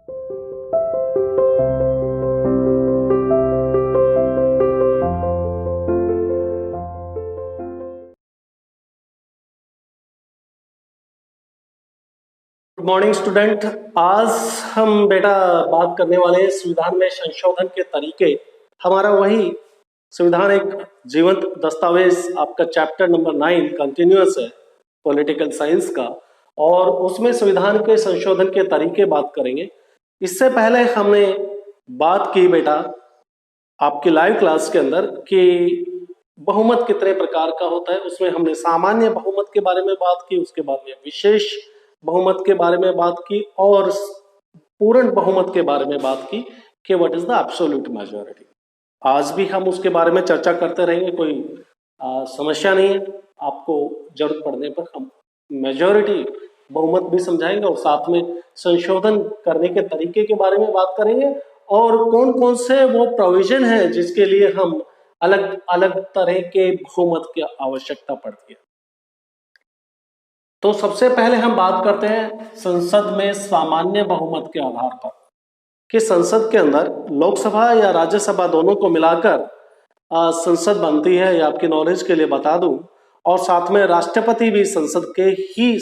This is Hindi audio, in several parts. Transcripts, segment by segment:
Good morning student. आज हम बेटा बात करने वाले हैं संविधान में संशोधन के तरीके। हमारा वही संविधान एक जीवंत दस्तावेज, आपका चैप्टर नंबर 9 कंटिन्यूअस है पॉलिटिकल साइंस का, और उसमें संविधान के संशोधन के तरीके बात करेंगे। इससे पहले हमने बात की बेटा आपकी लाइव क्लास के अंदर कि बहुमत कितने प्रकार का होता है। उसमें हमने सामान्य बहुमत के बारे में बात की, उसके बाद में विशेष बहुमत के बारे में बात की, और पूर्ण बहुमत के बारे में बात की कि what is the absolute majority. आज भी हम उसके बारे में चर्चा करते रहेंगे, कोई समस्या नहीं है। आपको जरूरत पड़ने पर हम मेजॉरिटी बहुमत भी समझाएंगे और साथ में संशोधन करने के तरीके के बारे में बात करेंगे, और कौन कौन से वो प्रोविजन है जिसके लिए हम अलग अलग तरह के बहुमत की आवश्यकता पड़ती है। तो सबसे पहले हम बात करते हैं संसद में सामान्य बहुमत के आधार पर, कि संसद के अंदर लोकसभा या राज्यसभा दोनों को मिलाकर संसद बनती है। या आपकी नॉलेज के लिए बता दूं, और साथ में राष्ट्रपति भी संसद के ही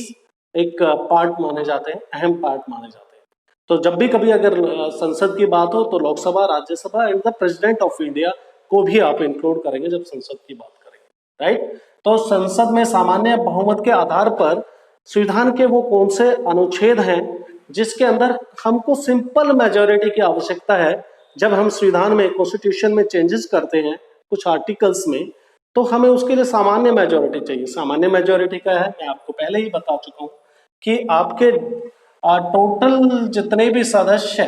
एक पार्ट माने जाते हैं, अहम पार्ट माने जाते हैं। तो जब भी कभी अगर संसद की बात हो तो Lok Sabha, Rajya Sabha and the president of India को भी आप इंक्लूड करेंगे जब संसद की बात करेंगे, राइट। तो संसद में सामान्य बहुमत के आधार पर संविधान के वो कौन से अनुच्छेद हैं जिसके अंदर हमको सिंपल मेजॉरिटी की आवश्यकता है। जब हम संविधान में, कॉन्स्टिट्यूशन में चेंजेस करते हैं कुछ आर्टिकल्स में, तो हमें उसके लिए सामान्य मेजॉरिटी चाहिए। सामान्य मेजॉरिटी क्या है मैं आपको पहले ही बता चुका हूं कि आपके टोटल जितने भी सदस्य,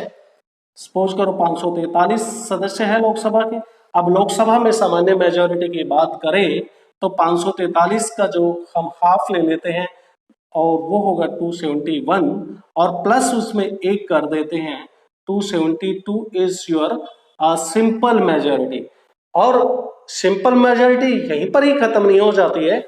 सपोज करो 543 सदस्य है लोकसभा के। अब लोकसभा में सामान्य मेजॉरिटी की बात करें तो 543 का जो हम हाफ ले लेते हैं और वो होगा 271, और प्लस उसमें एक कर देते हैं 272 इज योर सिंपल मेजॉरिटी। और सिंपल मेजॉरिटी यहीं पर ही खत्म नहीं हो जाती है।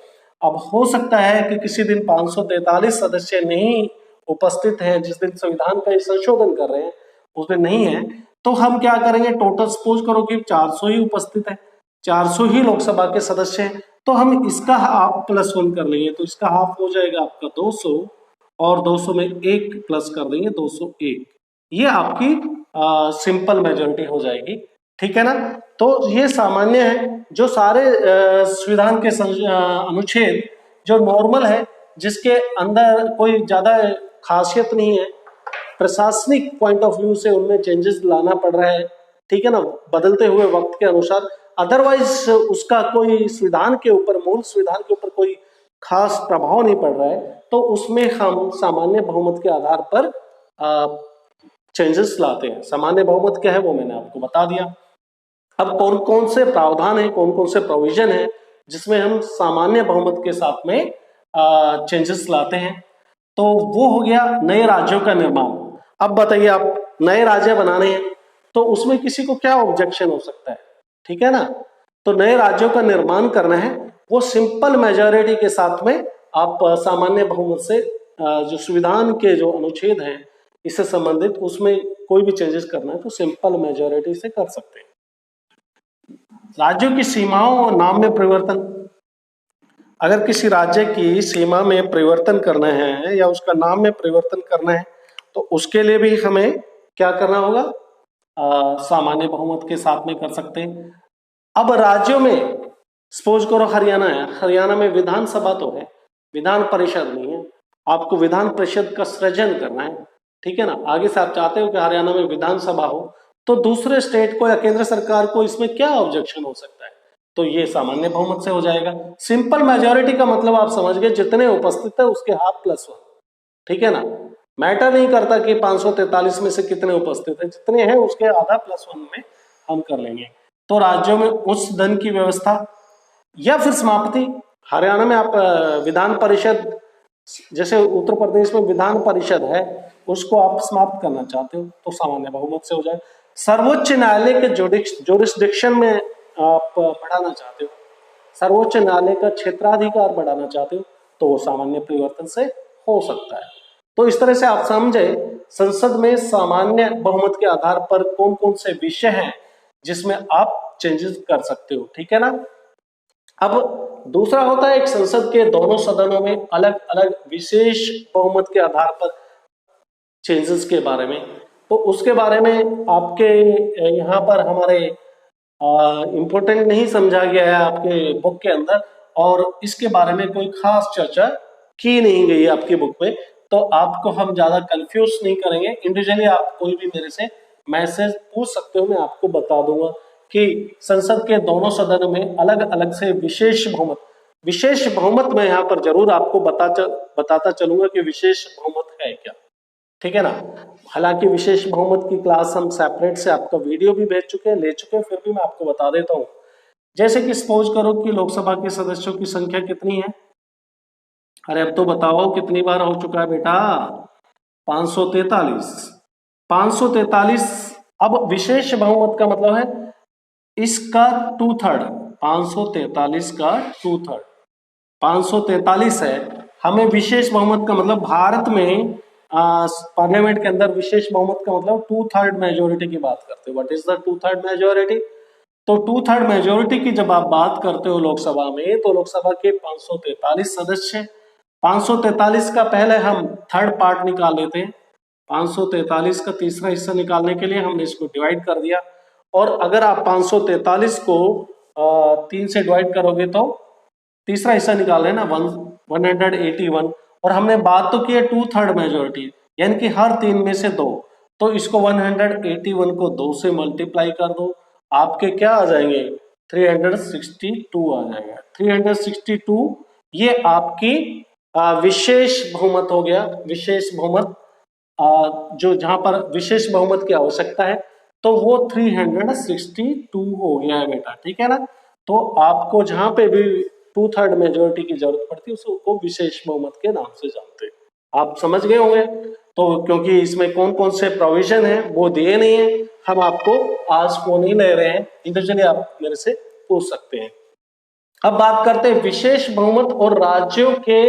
अब हो सकता है कि किसी दिन 543 सदस्य नहीं उपस्थित हैं, जिस दिन संविधान का संशोधन कर रहे हैं उस दिन नहीं है, तो हम क्या करेंगे, टोटल सपोज करो कि 400 ही उपस्थित है, 400 ही लोकसभा के सदस्य हैं, तो हम इसका हाफ +1 कर लेंगे, तो इसका हाफ हो जाएगा आपका 200, और 200 में एक प्लस कर देंगे 201। ये आपकी सिंपल मेजॉरिटी हो जाएगी, ठीक है ना। तो ये सामान्य है, जो सारे संविधान के अनुच्छेद जो नॉर्मल है, जिसके अंदर कोई ज्यादा खासियत नहीं है, प्रशासनिक पॉइंट ऑफ व्यू से उनमें चेंजेस लाना पड़ रहा है, ठीक है ना, बदलते हुए वक्त के अनुसार। अदरवाइज उसका कोई संविधान के ऊपर, मूल संविधान के ऊपर कोई खास प्रभाव नहीं पड़ रहा है, तो उसमें हम सामान्य बहुमत के आधार पर चेंजेस लाते हैं। सामान्य बहुमत क्या है वो मैंने आपको बता दिया। अब कौन कौन से प्रावधान है, कौन कौन से प्रोविजन है जिसमें हम सामान्य बहुमत के साथ में चेंजेस लाते हैं, तो वो हो गया नए राज्यों का निर्माण। अब बताइए, आप नए राज्य बनाने हैं तो उसमें किसी को क्या ऑब्जेक्शन हो सकता है, ठीक है ना। तो नए राज्यों का निर्माण करना है, वो सिंपल मेजॉरिटी के साथ में आप सामान्य बहुमत से जो संविधान के जो अनुच्छेद हैं इससे संबंधित, उसमें कोई भी चेंजेस करना है तो सिंपल मेजॉरिटी से कर सकते हैं। राज्यों की सीमाओं और नाम में परिवर्तन, अगर किसी राज्य की सीमा में परिवर्तन करना है या उसका नाम में परिवर्तन करना है तो उसके लिए भी हमें क्या करना होगा, सामान्य बहुमत के साथ में कर सकते हैं। अब राज्यों में सपोज करो हरियाणा है, हरियाणा में विधानसभा तो है, विधान परिषद नहीं है। आपको विधान परिषद का सृजन करना है, ठीक है ना। आगे से आप चाहते हो कि हरियाणा में विधानसभा हो, तो दूसरे स्टेट को या केंद्र सरकार को इसमें क्या ऑब्जेक्शन हो सकता है, तो ये सामान्य बहुमत से हो जाएगा। सिंपल मेजॉरिटी का मतलब आप समझ गए, जितने उपस्थित है उसके हाफ +1, ठीक है ना। मैटर नहीं करता कि 543 में से कितने उपस्थित है, जितने हैं उसके आधा +1 में हम कर लेंगे। तो राज्यों में उच्च दंड की व्यवस्था या फिर समाप्ति, हरियाणा में आप विधान परिषद, जैसे उत्तर प्रदेश में विधान परिषद है, उसको आप समाप्त करना चाहते हो तो सामान्य बहुमत से हो जाए। सर्वोच्च न्यायालय के जुरिस्डिक्शन में आप बढ़ाना चाहते हो, सर्वोच्च न्यायालय का क्षेत्राधिकार बढ़ाना चाहते हो, तो वो सामान्य परिवर्तन से हो सकता है। तो इस तरह से आप समझे संसद में सामान्य बहुमत के आधार पर कौन कौन से विषय हैं जिसमें आप चेंजेस कर सकते हो, ठीक है ना। अब दूसरा होता है एक संसद के दोनों सदनों में अलग अलग विशेष बहुमत के आधार पर चेंजेस के बारे में। तो उसके बारे में आपके यहाँ पर हमारे इम्पोर्टेंट नहीं समझा गया है आपके बुक के अंदर, और इसके बारे में कोई खास चर्चा की नहीं गई है आपकी बुक में, तो आपको हम ज्यादा कंफ्यूज नहीं करेंगे। इंडिविजुअली आप कोई भी मेरे से मैसेज पूछ सकते हो, मैं आपको बता दूंगा कि संसद के दोनों सदनों में अलग अलग से विशेष बहुमत मैं यहाँ पर जरूर आपको बताता चलूंगा कि विशेष बहुमत है क्या, ठीक है ना। हालांकि विशेष बहुमत की क्लास हम सेपरेट से आपका वीडियो भी भेज चुके हैं, ले चुके हैं, फिर भी मैं आपको बता देता हूं। जैसे कि सपोज करो कि लोकसभा के सदस्यों की संख्या कितनी है, अरे अब तो बताओ कितनी बार हो चुका है बेटा, 543। 543। अब विशेष बहुमत का मतलब है इसका 2/3, 543 का 2/3, 543 है। हमें विशेष बहुमत का मतलब भारत में पार्लियामेंट के अंदर विशेष बहुमत का मतलब 2/3 मेजोरिटी की बात करते हैं। What is the 2/3 majority? तो 2/3 मेजोरिटी की जब आप बात करते हो लोकसभा में, तो लोकसभा के 543 सदस्य, 543 का पहले हम थर्ड पार्ट निकाल लेते हैं। 543 का तीसरा हिस्सा निकालने के लिए हमने इसको डिवाइड कर दिया, और अगर आप 543 को 3 से डिवाइड करोगे तो तीसरा हिस्सा निकाल रहे हैं ना 181, और हमने बात तो की है 2/3 मेजोरिटी, यानी कि हर 3 में से 2, तो इसको 181 को 2 से मल्टीप्लाई कर दो, आपके क्या आ जाएंगे 362 आ जाएगा। 362 ये आपकी विशेष बहुमत हो गया। विशेष बहुमत जो जहां पर विशेष बहुमत की आवश्यकता है तो वो 362 हो गया है बेटा, ठीक है ना। तो आपको जहां पे भी 2/3 मेजोरिटी की जरूरत पड़ती है उसको विशेष बहुमत के नाम से जानते हैं। आप समझ गए होंगे। तो क्योंकि इसमें कौन कौन से प्रोविजन है वो दिए नहीं है, हम आपको आज फोन ही ले रहे हैं, इंडिविजुअली आप मेरे से पूछ सकते हैं। अब बात करते हैं विशेष बहुमत और राज्यों के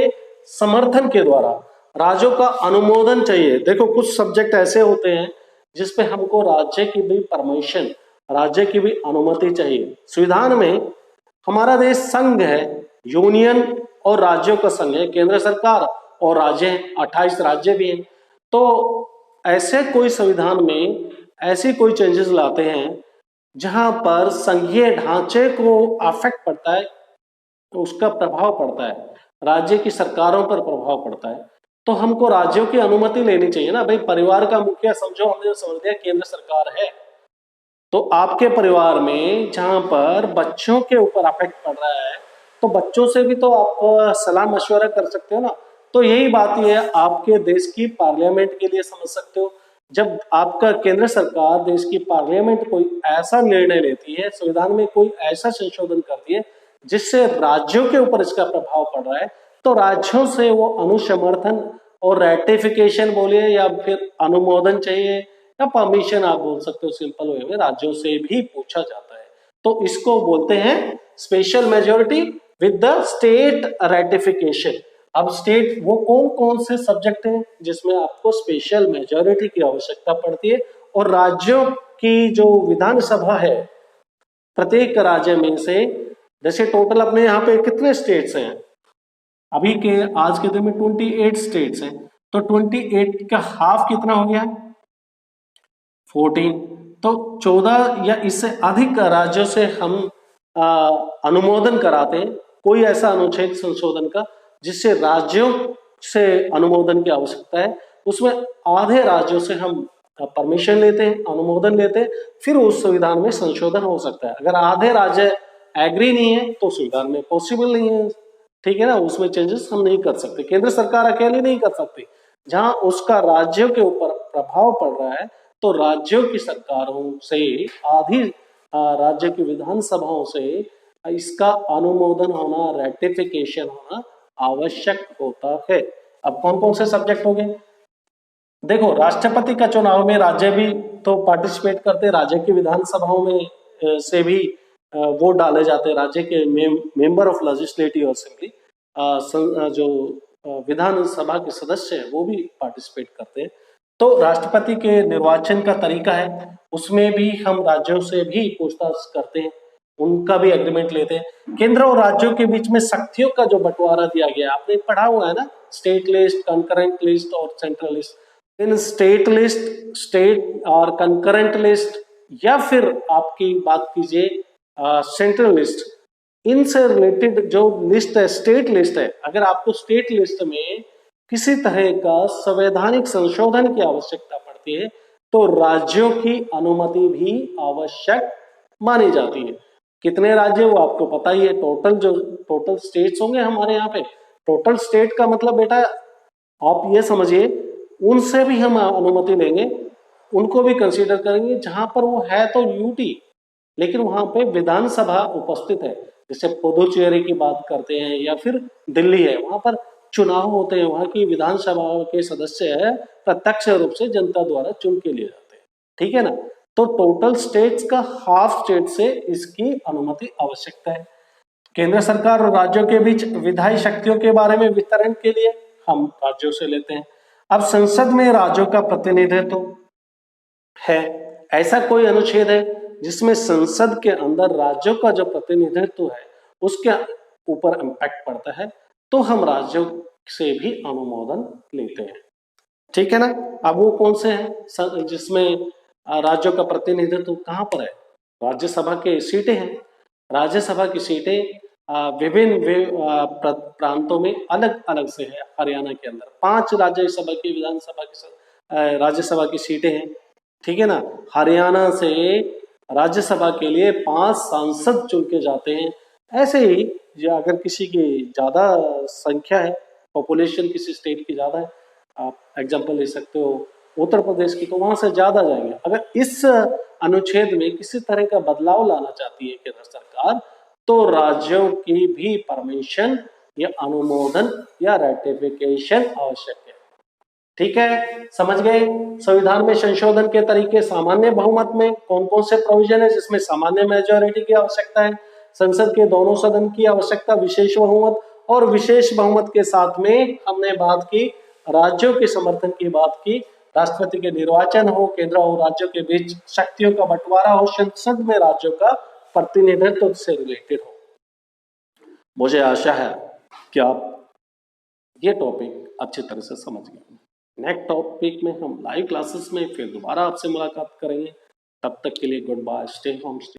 समर्थन के द्वारा राज्यों का अनुमोदन चाहिए। देखो कुछ सब्जेक्ट ऐसे होते हैं जिसपे हमको राज्य की भी परमिशन, राज्य की भी अनुमति चाहिए। संविधान में हमारा देश संघ है, यूनियन और राज्यों का संघ है, केंद्र सरकार और राज्य हैं, 28 राज्य भी हैं। तो ऐसे कोई संविधान में ऐसी कोई चेंजेस लाते हैं जहां पर संघीय ढांचे को अफेक्ट पड़ता है, तो उसका प्रभाव पड़ता है, राज्य की सरकारों पर प्रभाव पड़ता है, तो हमको राज्यों की अनुमति लेनी चाहिए ना भाई। परिवार का मुखिया समझो, हमने समझ लिया केंद्र सरकार है, तो आपके परिवार में जहां पर बच्चों के ऊपर अफेक्ट पड़ रहा है तो बच्चों से भी तो आप सलाह मशवरा कर सकते हो ना। तो यही बात ये है, आपके देश की पार्लियामेंट के लिए समझ सकते हो, जब आपका केंद्र सरकार देश की पार्लियामेंट कोई ऐसा निर्णय लेती है, संविधान में कोई ऐसा संशोधन करती है जिससे राज्यों के ऊपर इसका प्रभाव पड़ रहा है, तो राज्यों से वो अनुसमर्थन और रेटिफिकेशन बोलिए या फिर अनुमोदन चाहिए या परमिशन आप बोल सकते हो, सिंपल वे में राज्यों से भी पूछा जाता है। तो इसको बोलते हैं special majority with the state ratification. अब स्टेट वो कौन कौन से सब्जेक्ट हैं जिसमें आपको स्पेशल मेजोरिटी की आवश्यकता पड़ती है, और राज्यों की जो विधानसभा है प्रत्येक राज्य में से, जैसे टोटल अपने यहाँ पे कितने स्टेट्स हैं, अभी के आज के दिन में 28 स्टेट्स हैं, तो 28 का हाफ कितना हो गया 14, तो 14 या इससे अधिक राज्यों से हम अनुमोदन कराते हैं कोई ऐसा अनुच्छेद संशोधन का जिससे राज्यों से अनुमोदन की आवश्यकता है, उसमें आधे राज्यों से हम परमिशन लेते हैं, अनुमोदन लेते हैं, फिर उस संविधान में संशोधन हो सकता है। अगर आधे राज्य एग्री नहीं है तो संविधान में पॉसिबल नहीं है, ठीक है ना, उसमें चेंजेस हम नहीं कर सकते, केंद्र सरकार अकेली नहीं कर सकती। जहां उसका राज्यों के ऊपर प्रभाव पड़ रहा है तो राज्यों की सरकारों से, आधी राज्य की विधानसभाओं से इसका अनुमोदन होना, रेटिफिकेशन होना आवश्यक होता है। अब कौन कौन से सब्जेक्ट हो गए, देखो राष्ट्रपति का चुनाव में राज्य भी तो पार्टिसिपेट करते, राज्य की विधानसभाओं में से भी वोट डाले जाते हैं, राज्य के मेंबर ऑफ लेजिस्लेटिव असेंबली, जो विधानसभा के सदस्य हैं वो भी पार्टिसिपेट करते हैं। तो राष्ट्रपति के निर्वाचन का तरीका है, उसमें भी हम राज्यों से भी पूछताछ करते हैं, उनका भी एग्रीमेंट लेते हैं। केंद्र और राज्यों के बीच में शक्तियों का जो बंटवारा दिया गया, आपने पढ़ा हुआ है ना, स्टेट लिस्ट, कंकरेंट लिस्ट और सेंट्रल लिस्ट। इन स्टेट लिस्ट, स्टेट और कंकरेंट लिस्ट, या फिर आपकी बात कीजिए सेंट्रल लिस्ट, इनसे रिलेटेड जो लिस्ट है, स्टेट लिस्ट है, अगर आपको स्टेट लिस्ट में किसी तरह का संवैधानिक संशोधन की आवश्यकता पड़ती है तो राज्यों की अनुमति भी आवश्यक मानी जाती है। कितने राज्य वो आपको पता ही है, टोटल स्टेट्स होंगे हमारे यहाँ पे। टोटल स्टेट का मतलब बेटा आप ये समझिए, उनसे भी हम अनुमति लेंगे, उनको भी कंसीडर करेंगे जहां पर वो है तो यूटी, लेकिन वहां पे विधानसभा उपस्थित है। जैसे पुदुचेरी की बात करते हैं या फिर दिल्ली है, वहां पर चुनाव होते हैं, वहां की विधानसभा के सदस्य प्रत्यक्ष रूप से जनता द्वारा चुन के लिए जाते हैं, ठीक है ना। तो टोटल स्टेट्स का हाफ स्टेट से इसकी अनुमति आवश्यकता है। केंद्र सरकार और राज्यों के बीच विधायी शक्तियों के बारे में वितरण के लिए हम राज्यों से लेते हैं। अब संसद में राज्यों का प्रतिनिधित्व है, ऐसा कोई अनुच्छेद है जिसमें संसद के अंदर राज्यों का जो प्रतिनिधित्व है उसके ऊपर इम्पैक्ट पड़ता है, तो हम राज्यों से भी अनुमोदन लेते हैं, ठीक है ना। अब वो कौन से हैं जिसमें राज्यों का प्रतिनिधित्व कहाँ पर है? राज्यसभा के सीटें हैं। राज्यसभा की सीटें विभिन्न प्रांतों में अलग अलग से है। हरियाणा के अंदर 5 राज्यसभा की विधानसभा की राज्यसभा की सीटें हैं, ठीक है ना। हरियाणा से राज्यसभा के लिए 5 सांसद चुन के जाते हैं। ऐसे ही अगर किसी की ज्यादा संख्या है, पॉपुलेशन किसी स्टेट की ज्यादा है, आप एग्जांपल ले सकते हो उत्तर प्रदेश की, तो वहां से ज्यादा जाएंगे। अगर इस अनुच्छेद में किसी तरह का बदलाव लाना चाहती है केंद्र सरकार, तो राज्यों की भी परमिशन या अनुमोदन या रेटिफिकेशन आवश्यक है, ठीक है। समझ गए। संविधान में संशोधन के तरीके, सामान्य बहुमत में कौन कौन से प्रोविजन है जिसमें सामान्य मेजोरिटी की आवश्यकता है, संसद के दोनों सदन की आवश्यकता, विशेष बहुमत, और विशेष बहुमत के साथ में हमने बात की राज्यों के समर्थन की बात की, राष्ट्रपति के निर्वाचन हो, केंद्र और राज्यों के बीच शक्तियों का बंटवारा हो, संसद में राज्यों का प्रतिनिधित्व से रिलेटेड हो। मुझे आशा है कि आप ये टॉपिक अच्छी तरह से समझ गए। नेक्स्ट टॉपिक में हम लाइव क्लासेस में फिर दोबारा आपसे मुलाकात करेंगे। तब तक के लिए गुड बाय, स्टे होम।